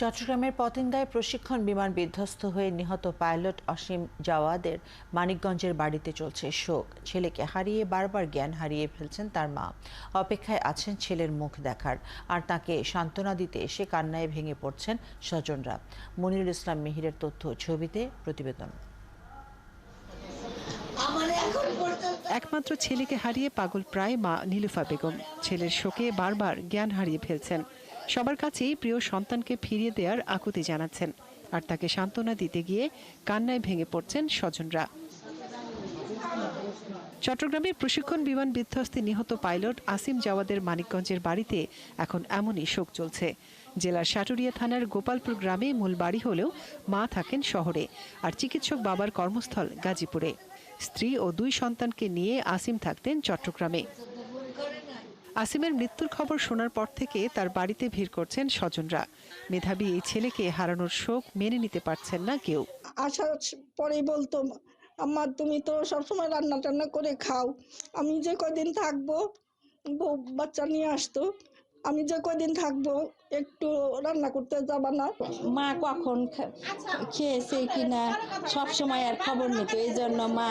চট্টগ্রামের পতেঙ্গায় প্রশিক্ষণ বিমান বিধ্বস্ত হয়ে নিহত পাইলট অসীম জাওয়াদের মানিকগঞ্জের বাড়িতে চলছে শোক। ছেলেকে হারিয়ে বারবার জ্ঞান হারিয়ে ফেলছেন তার মা। অপেক্ষায় আছেন ছেলের মুখ দেখার, আর তাকে সান্ত্বনা দিতে এসে কান্নায় ভেঙে পড়ছেন স্বজনরা। মনিরুল ইসলাম মিহিরের তথ্য ছবিতে প্রতিবেদন। একমাত্র ছেলেকে হারিয়ে পাগল প্রায় মা নীলুফা বেগম। ছেলের শোকে বারবার জ্ঞান হারিয়ে ফেলছেন। সবার কাছেই প্রিয় সন্তানকে ফিরিয়ে দেওয়ার আকুতি জানাচ্ছেন, আর তাকে সান্ত্বনা দিতে গিয়ে কান্নায় ভেঙে পড়ছেন স্বজনরা। চট্টগ্রামে প্রশিক্ষণ বিমান বিধ্বস্তে নিহত পাইলট আসিম জাওয়াদের মানিকগঞ্জের বাড়িতে এখন এমনই শোক চলছে। জেলার সাটুরিয়া থানার গোপালপুর গ্রামে মূল বাড়ি হলেও মা থাকেন শহরে, আর চিকিৎসক বাবার কর্মস্থল গাজীপুরে। স্ত্রী ও 2 সন্তানকে নিয়ে আসিম থাকতেন চট্টগ্রামে। আসিমের মৃত্যুর খবর শোনার পর থেকে তার বাড়িতে ভিড় করছেন স্বজনরা। মেধাবী এই ছেলেকে হারানোর শোক মেনে নিতে পারছেন না কেউ। আসার পরেই বলতো, আম্মা তুমি তো সবসময় রান্না টান্না করে খাও, আমি যে কয়দিন থাকবো, বউ বাচ্চা নিয়ে আসতো, আমি যে কয়দিন থাকবো একটু রান্না করতে যাবা না? মা কখন খেয়েছে কিনা সব সময় আর খবর নিত, এই জন্য মা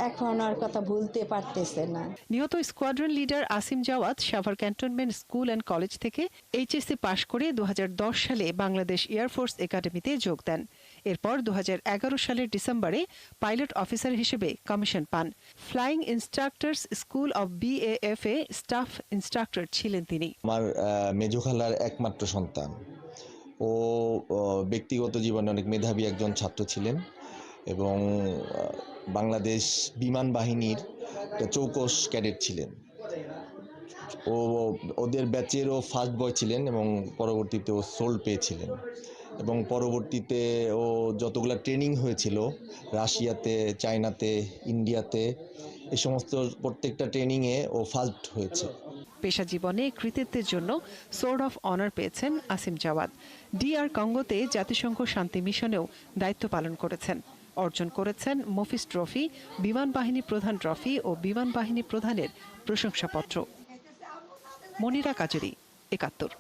এখন আর কথা ভুলতে পারতেছে না। নিহত squadron leader Asim Jawad Savar cantonment school and college থেকে এইচএসসি পাশ করে 2010 সালে বাংলাদেশ এয়ারফোর্স একাডেমিতে যোগ দেন। এরপর 2011 সালের ডিসেম্বরে পাইলট অফিসার হিসেবে কমিশন পান। ফ্লাইং ইনস্ট্রাক্টরস স্কুল অব BAF-এ স্টাফ ইনস্ট্রাক্টর ছিলেন তিনি। আমার মেজো খালার একমাত্র সন্তান। ও ব্যক্তিগত জীবনে অনেক মেধাবী একজন ছাত্র ছিলেন এবং বাংলাদেশ বিমান বাহিনীর চৌকস ক্যাডেট ছিলেন। ওদের ব্যাচেরও ফার্স্ট বয় ছিলেন এবং পরবর্তীতে ও সোল্ড পেয়েছিলেন। এবং পরবর্তীতে ও যতগুলো ট্রেনিং হয়েছিল রাশিয়াতে, চায়নাতে, ইন্ডিয়াতে, এই সমস্ত প্রত্যেকটা ট্রেনিংয়ে ও ফার্স্ট হয়েছে। পেশা জীবনে কৃতিত্বের জন্য সোর্ড অফ অনার পেয়েছেন আসিম জাওয়াদ। DR কঙ্গোতে জাতিসংঘ শান্তি মিশনেও দায়িত্ব পালন করেছেন। অর্জন করেছেন মফিজ ট্রফি, বিমান বাহিনী প্রধান ট্রফি ও বিমান বাহিনী প্রধানের প্রশংসাপত্র। মনিরা কাজরি, ৭১।